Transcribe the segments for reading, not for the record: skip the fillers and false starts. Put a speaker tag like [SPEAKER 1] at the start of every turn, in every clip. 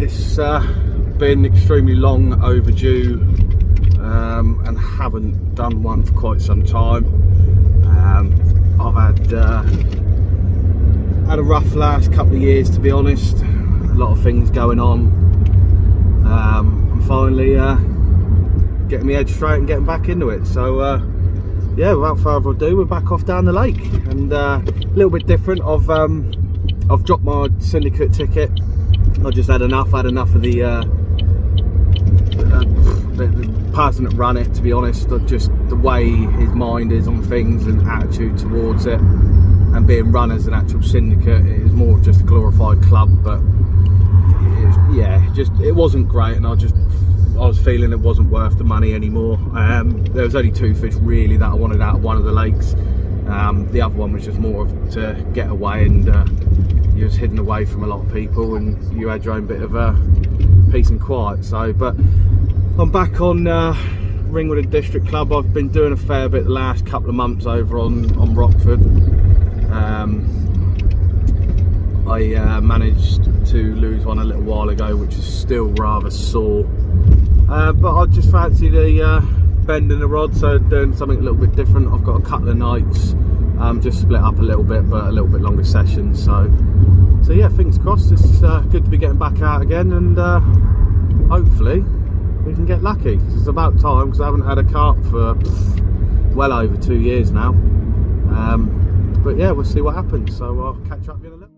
[SPEAKER 1] It's been extremely long overdue, and haven't done one for quite some time. I've had a rough last couple of years, to be honest. A lot of things going on. I'm finally getting my head straight and getting back into it. So yeah, without further ado, we're back off down the lake, and a little bit different. I've dropped my syndicate ticket. I just had enough of the person that ran it, to be honest. Just the way his mind is on things and attitude towards it, and being run as an actual syndicate, it is more just a glorified club. But it wasn't great, and I was feeling it wasn't worth the money anymore. There was only 2 fish really that I wanted out of one of the lakes. The other one was just more to get away, and you was hidden away from a lot of people, and you had your own bit of peace and quiet. So, but I'm back on Ringwood District Club. I've been doing a fair bit the last couple of months over on Rockford. I managed to lose one a little while ago, which is still rather sore. But I just fancy the bending the rod, so doing something a little bit different. I've got a couple of nights, just split up a little bit, but a little bit longer sessions. So yeah, fingers crossed. It's good to be getting back out again, and hopefully we can get lucky. It's about time, because I haven't had a carp for well over 2 years now. But yeah, we'll see what happens. So I'll catch up in a little.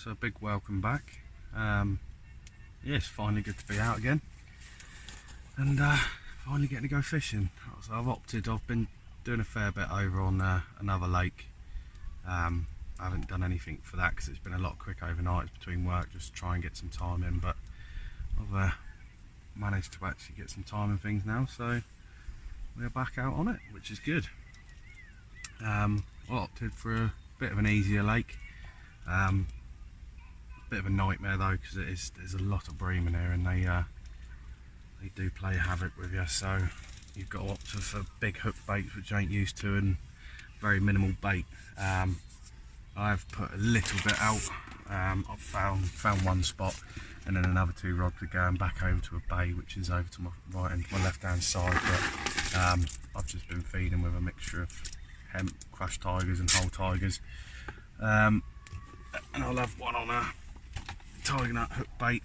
[SPEAKER 2] So a big welcome back. Yeah, it's finally good to be out again and finally getting to go fishing. So I've been doing a fair bit over on another lake. I haven't done anything for that because it's been a lot quick overnight between work, just to try and get some time in, but I've managed to actually get some time and things now, so we're back out on it, which is good. I opted for a bit of an easier lake. Bit of a nightmare though, because there's a lot of bream in here and they do play havoc with you, so you've got to opt for big hook baits which you ain't used to and very minimal bait. I've put a little bit out. I've found one spot and then another two rods are going back over to a bay which is over to my right and my left hand side, but I've just been feeding with a mixture of hemp, crushed tigers and whole tigers, and I'll have one on a tiger nut hook bait,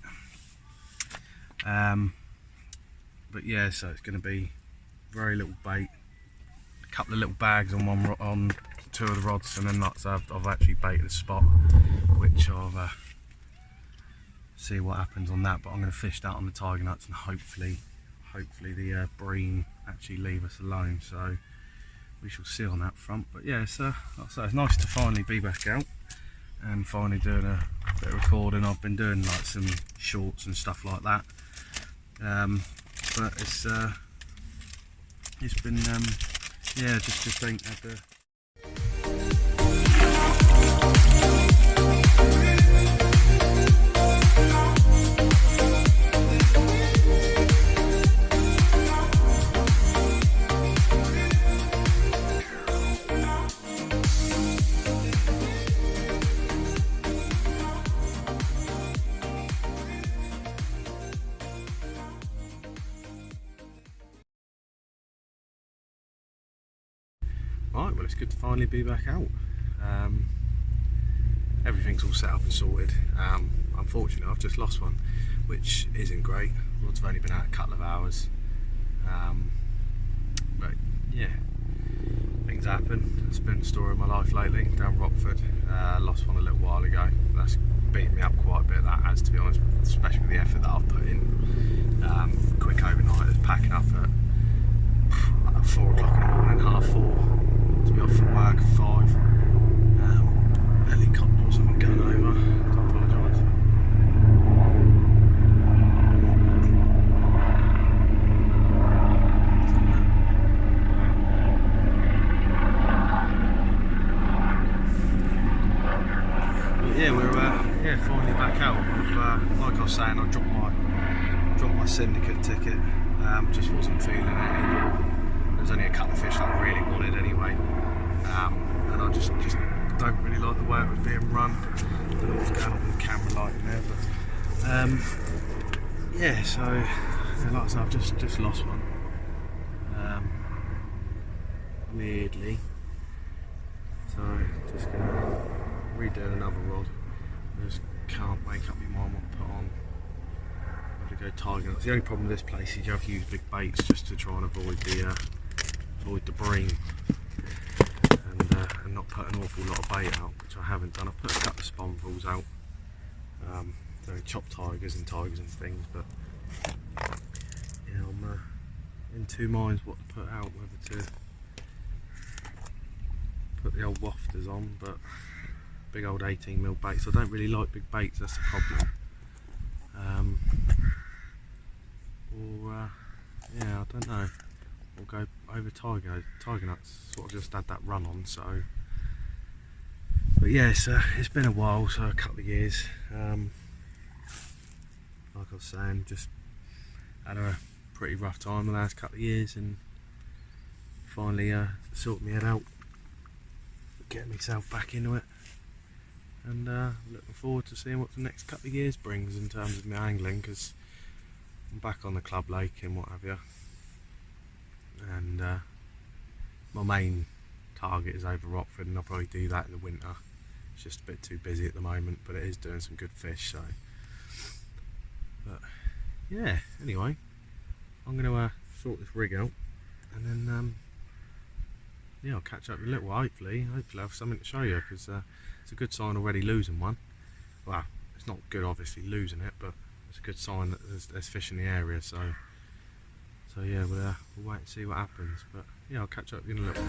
[SPEAKER 2] but yeah, so it's going to be very little bait, a couple of little bags on on two of the rods, and then that's I've actually baited a spot which I've see what happens on that. But I'm going to fish that on the tiger nuts, and hopefully the bream actually leave us alone. So we shall see on that front. But yeah, so it's nice to finally be back out and finally doing a bit of recording. I've been doing like some shorts and stuff like that, but it's been yeah, just ain't had the Right, well, it's good to finally be back out. Everything's all set up and sorted. Unfortunately, I've just lost one, which isn't great. Rod's only been out a couple of hours. But yeah, things happen. It's been the story of my life lately, down Rockford. Lost one a little while ago. That's beaten me up quite a bit, that has, to be honest, especially with the effort that I've put in. Quick overnight, I was packing up at 4 o'clock in the morning, 4:30. To be off for work at 5. Helicopter or something going over. I apologise. But yeah, we're finally back out. Like I was saying, I dropped my syndicate ticket. Just wasn't feeling it anymore. There's only a couple of fish that I really wanted anyway, and I just don't really like the way it was being run. I don't know what's going on with the camera lighting there, but yeah, so yeah, like I said, I've just lost one, weirdly, so just gonna redo another rod. I just can't make up my mind what to put on. I have to go tiger nuts. The only problem with this place is you have to use big baits just to try and avoid the bream, and not put an awful lot of bait out, which I haven't done. I've put a couple of sponfuls out, chopped tigers and things, but yeah, I'm in two minds what to put out, whether to put the old wafters on, but big old 18mm baits. I don't really like big baits, that's the problem. Yeah, I don't know. We'll go over tiger nuts. Sort of just had that run on, so. But yeah, it's been a while, so a couple of years. Like I was saying, just had a pretty rough time the last couple of years, and finally sorted my head out, getting myself back into it, and looking forward to seeing what the next couple of years brings in terms of my angling, because I'm back on the club lake and what have you. And my main target is over Rockford, and I'll probably do that in the winter. It's just a bit too busy at the moment, but it is doing some good fish, so. But yeah, anyway, I'm going to sort this rig out, and then yeah, I'll catch up with you a little while. Hopefully I'll have something to show you, because it's a good sign already losing one. Well, it's not good obviously losing it, but it's a good sign that there's fish in the area, so yeah, we'll wait and see what happens. But yeah, I'll catch up with you in a little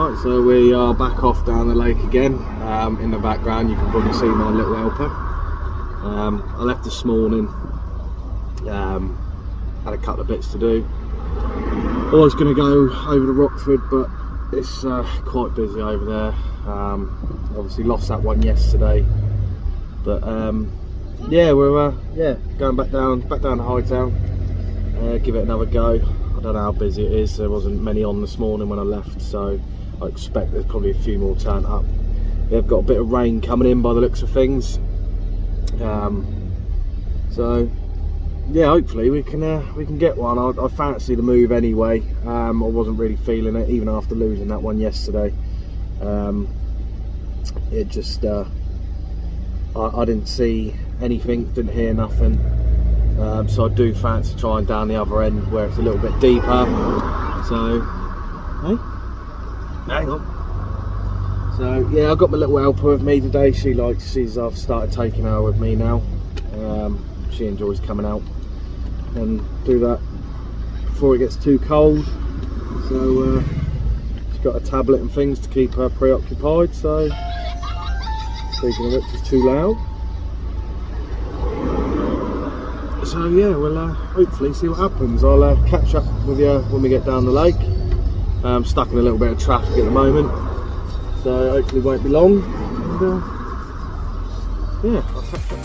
[SPEAKER 1] Right, so we are back off down the lake again. In the background you can probably see my little helper. I left this morning, had a couple of bits to do. I was going to go over to Rockford, but it's quite busy over there. Obviously lost that one yesterday, but yeah, we're going back down to Hightown. Give it another go. I don't know how busy it is. There wasn't many on this morning when I left, so I expect there's probably a few more turn up. They've got a bit of rain coming in by the looks of things, so yeah, hopefully we can get one. I fancy the move anyway. I wasn't really feeling it even after losing that one yesterday. It just I didn't see anything, didn't hear nothing. So I do fancy trying down the other end where it's a little bit deeper. So, hey, hang on. So yeah, I've got my little helper with me today. I've started taking her with me now. She enjoys coming out and do that before it gets too cold. So she's got a tablet and things to keep her preoccupied. So speaking of which, it's too loud. So yeah, we'll hopefully see what happens. I'll catch up with you when we get down the lake. I'm stuck in a little bit of traffic at the moment, so hopefully it won't be long. And, yeah, I'll catch up.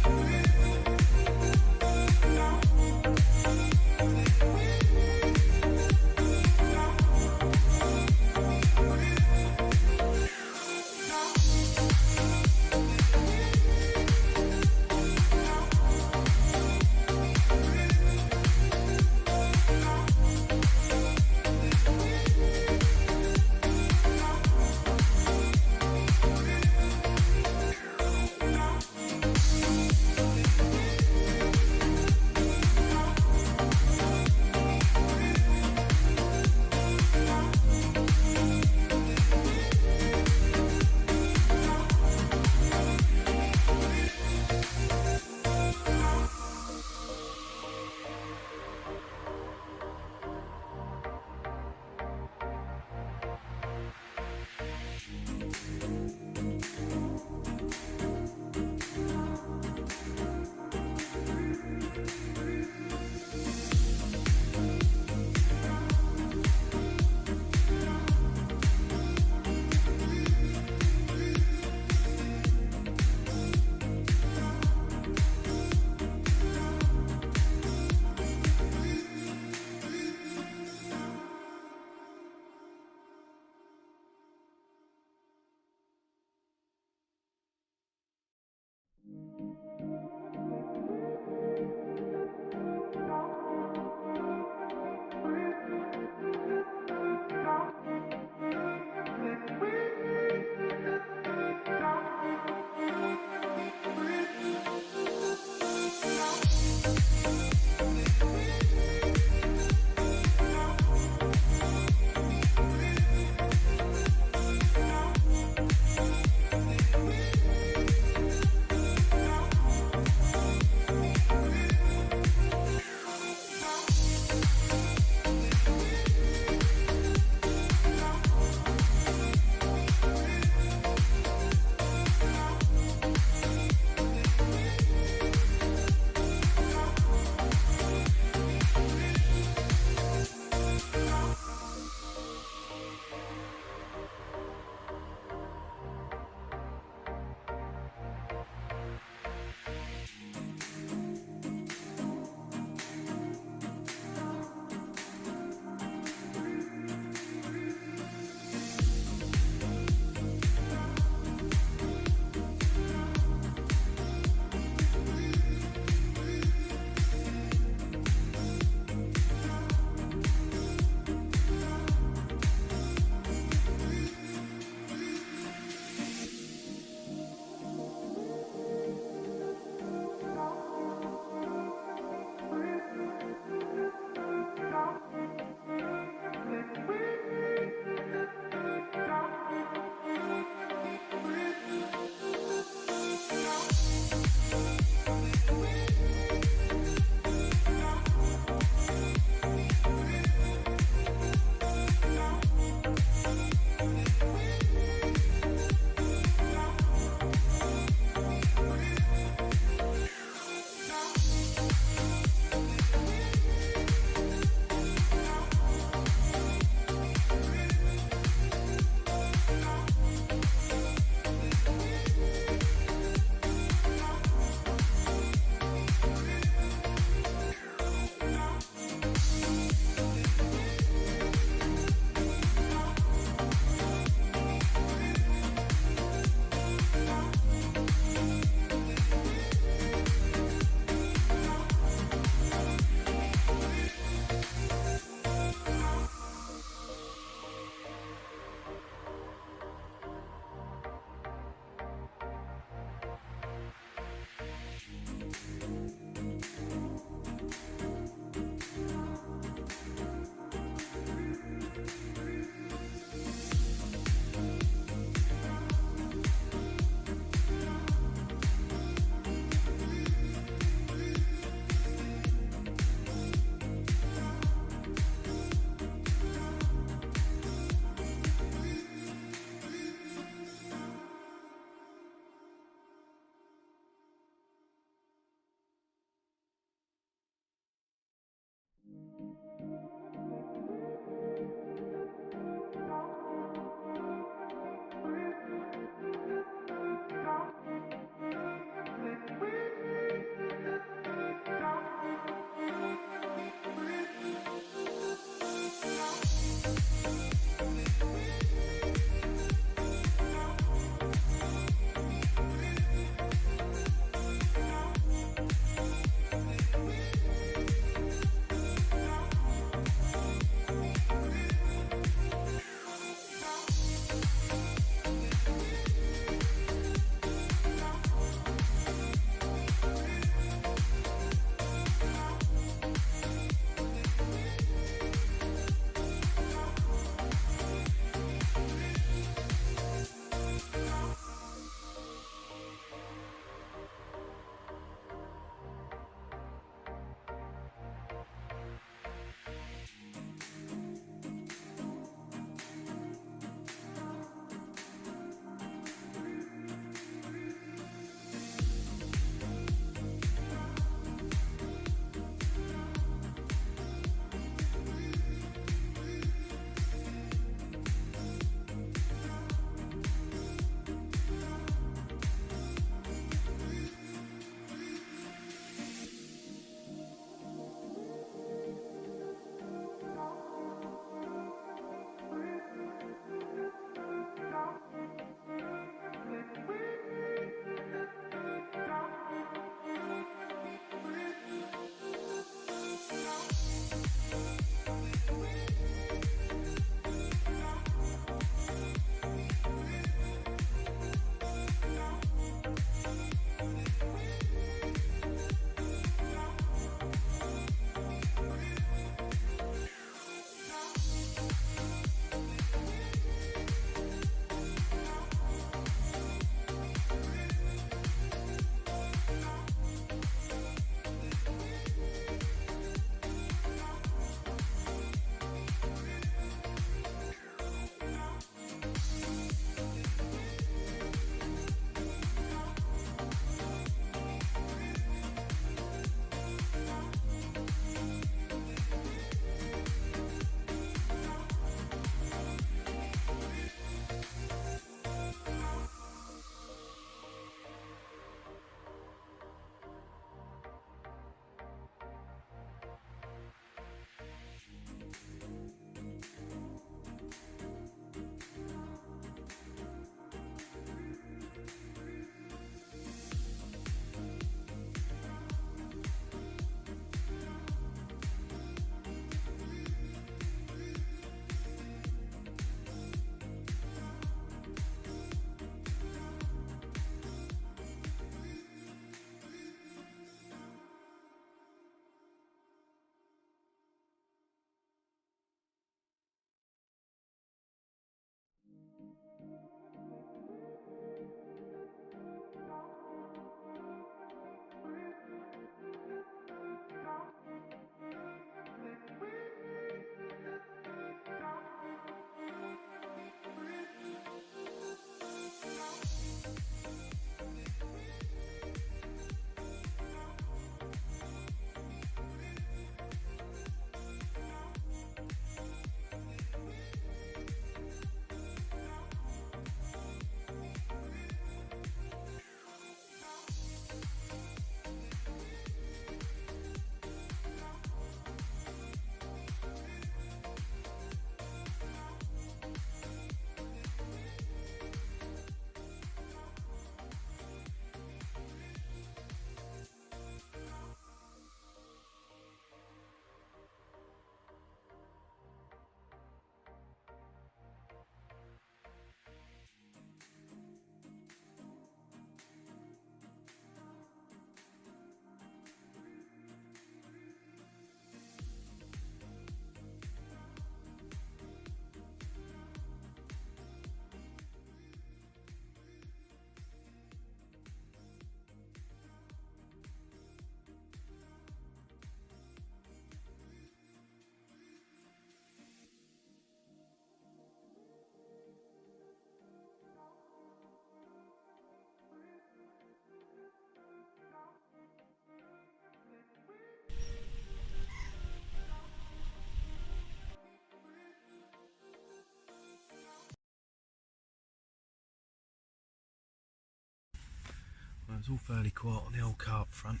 [SPEAKER 2] it's all fairly quiet on the old carp front.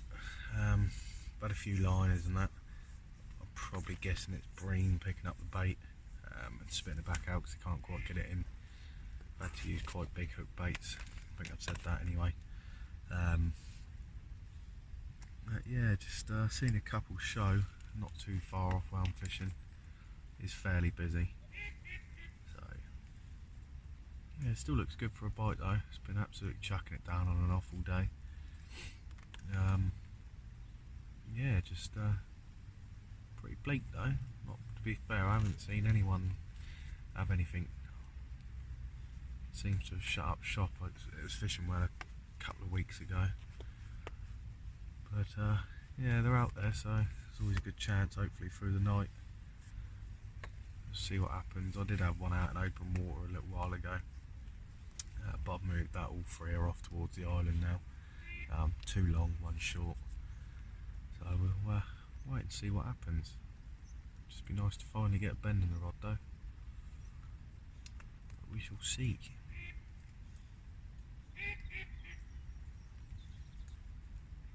[SPEAKER 2] But a few liners and that. I'm probably guessing it's bream picking up the bait and spitting it back out because I can't quite get it in. I've had to use quite big hook baits. I think I've said that anyway. But yeah, just seeing a couple show, not too far off where I'm fishing. It's fairly busy. So yeah, it still looks good for a bite though. It's been absolutely chucking it down on and off all day. Yeah, just pretty bleak though. Not to be fair, I haven't seen anyone have anything. Seems to have shut up shop. It was fishing well a couple of weeks ago. But yeah, they're out there, so there's always a good chance, hopefully through the night. We'll see what happens. I did have one out in open water a little while ago, but I've moved that. All three are off towards the island now. Two long, one short. So we'll wait and see what happens. Just be nice to finally get a bend in the rod though. But we shall see.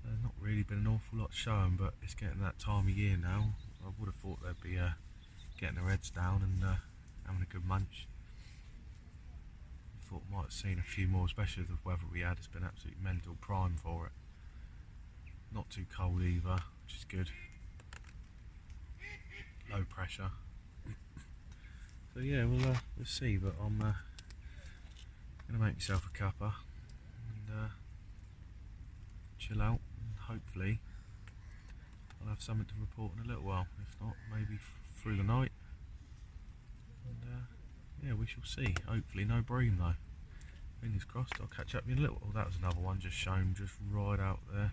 [SPEAKER 2] There's not really been an awful lot showing, but it's getting that time of year now. I would have thought they'd be getting their heads down and having a good munch. I thought I might have seen a few more, especially with the weather we had. It's been absolutely mental prime for it. Not too cold either, which is good. Low pressure. So yeah, we'll see, but I'm going to make myself a cuppa and chill out, and hopefully I'll have something to report in a little while. If not, maybe through the night. And yeah, we shall see. Hopefully no bream though. Fingers crossed. I'll catch up with you in a little. Oh, that was another one just shown, just right out there.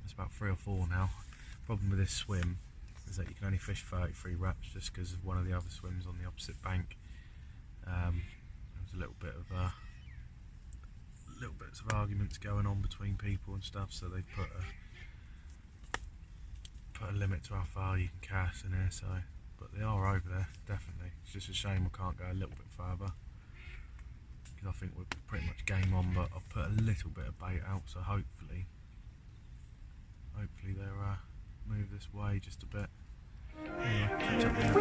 [SPEAKER 2] It's about 3 or 4 now. Problem with this swim is that you can only fish 33 wraps just because of one of the other swims on the opposite bank. There was a little bit of little bits of arguments going on between people and stuff, so they put a limit to how far you can cast in here. So, but they are over there definitely. It's just a shame we can't go a little bit further because I think we're pretty much game on. But I've put a little bit of bait out, so hopefully they'll move this way just a bit. Anyway, catch up with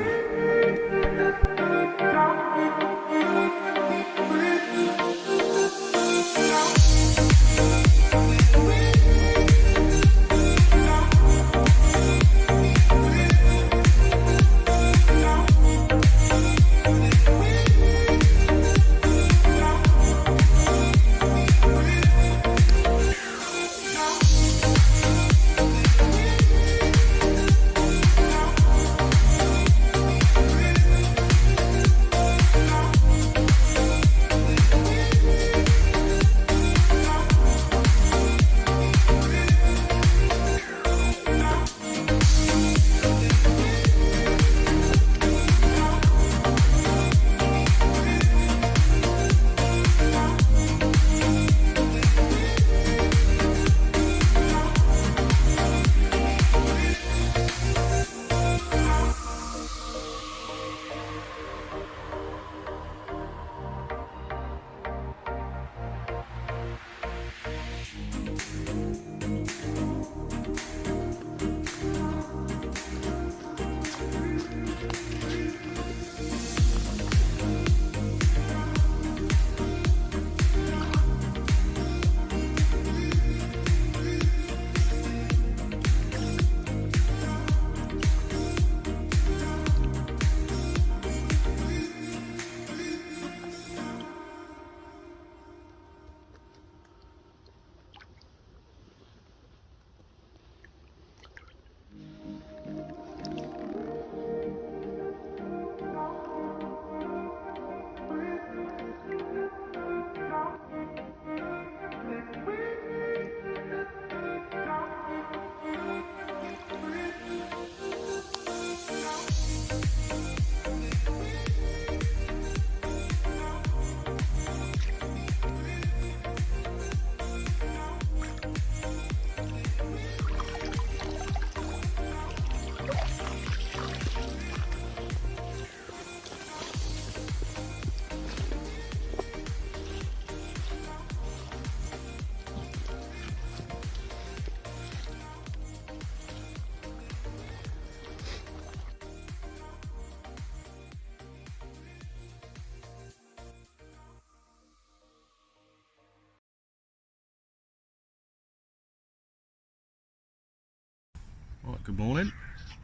[SPEAKER 2] Good morning.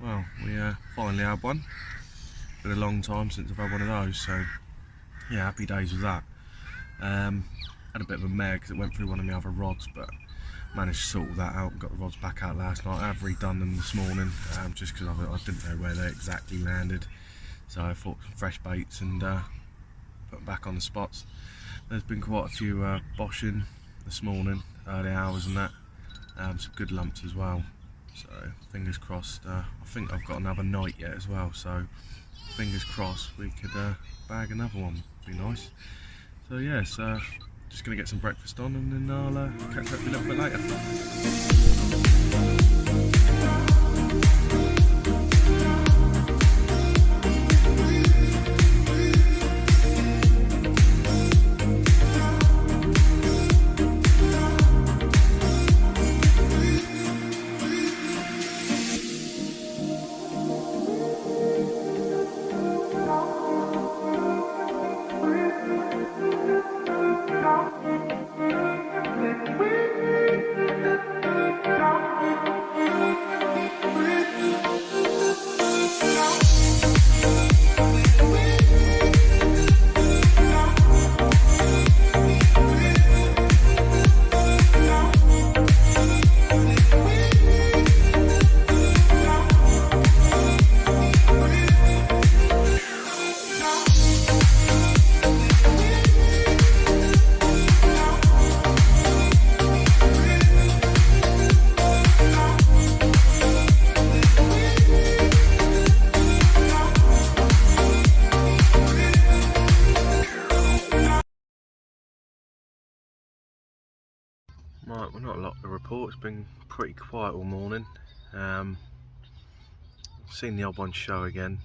[SPEAKER 2] Well, we finally had one. Been a long time since I've had one of those, so yeah, happy days with that. Had a bit of a mare because it went through one of my other rods, but managed to sort that out and got the rods back out last night. I've redone them this morning just because I didn't know where they exactly landed, so I thought some fresh baits and put them back on the spots. There's been quite a few boshing this morning, early hours and that, some good lumps as well, so fingers crossed. I think I've got another night yet as well, so fingers crossed we could bag another one, be nice. So yeah, so just going to get some breakfast on and then I'll catch up with you a little bit later. Right, well, not a lot to report. It's been pretty quiet all morning. Seen the odd one show again.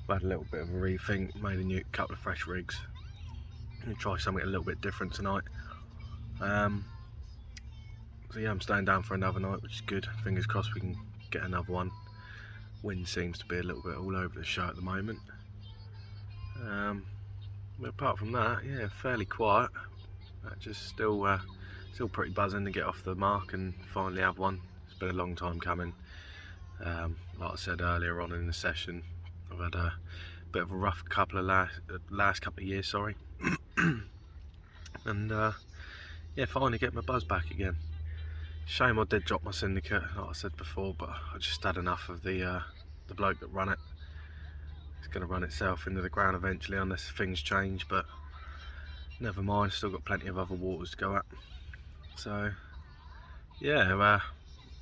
[SPEAKER 2] I've had a little bit of a rethink, made a couple of fresh rigs. I'm going to try something a little bit different tonight. So yeah, I'm staying down for another night, which is good. Fingers crossed we can get another one. Wind seems to be a little bit all over the show at the moment. But apart from that, yeah, fairly quiet. Just still pretty buzzing to get off the mark and finally have one. It's been a long time coming. Like I said earlier on in the session, I've had a bit of a rough last couple of years, sorry. And yeah, finally get my buzz back again. Shame I did drop my syndicate, like I said before, but I just had enough of the bloke that run it. It's going to run itself into the ground eventually unless things change, but never mind, still got plenty of other waters to go at. So yeah,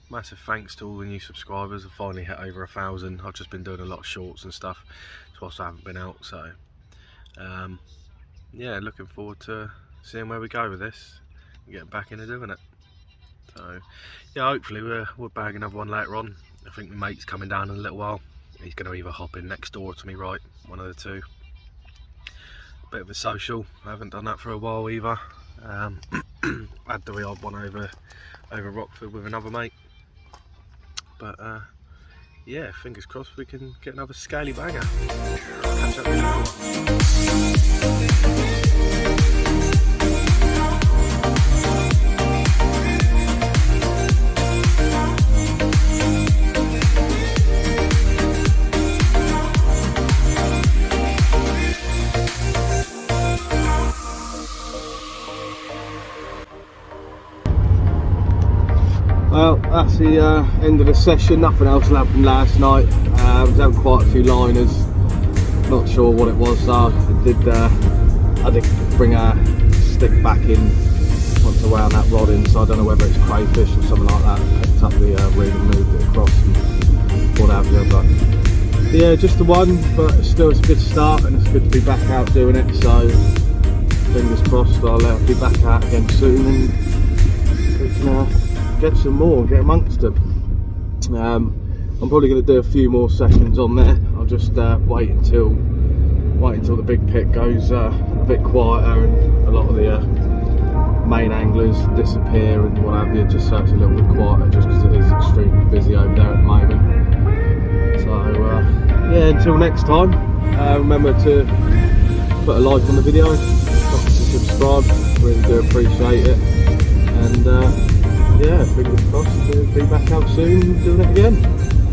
[SPEAKER 2] massive thanks to all the new subscribers. I've finally hit over 1,000. I've just been doing a lot of shorts and stuff, whilst I haven't been out, so yeah, looking forward to seeing where we go with this and getting back into doing it. So yeah, hopefully we'll bag another one later on. I think my mate's coming down in a little while. He's going to either hop in next door to me, right, one of the two. Bit of a social, I haven't done that for a while either. Had the odd one over Rockford with another mate, but yeah, fingers crossed we can get another scaly banger. Catch up with
[SPEAKER 1] Well, that's the end of the session. Nothing else happened last night. I was having quite a few liners. Not sure what it was. I did bring a stick back in once I wound that rod in, so I don't know whether it's crayfish or something like that. Picked up the rig and moved it across and brought out the other. Yeah, just the one, but still it's a good start and it's good to be back out doing it. So fingers crossed I'll be back out again soon and we can get some more, get amongst them. I'm probably going to do a few more sessions on there. I'll just wait until the big pit goes a bit quieter and a lot of the main anglers disappear and what have you, just so it's a little bit quieter, just because it is extremely busy over there at the moment. So yeah, until next time, remember to put a like on the video, subscribe, really do appreciate it, and yeah, fingers crossed we'll be back out soon doing it again.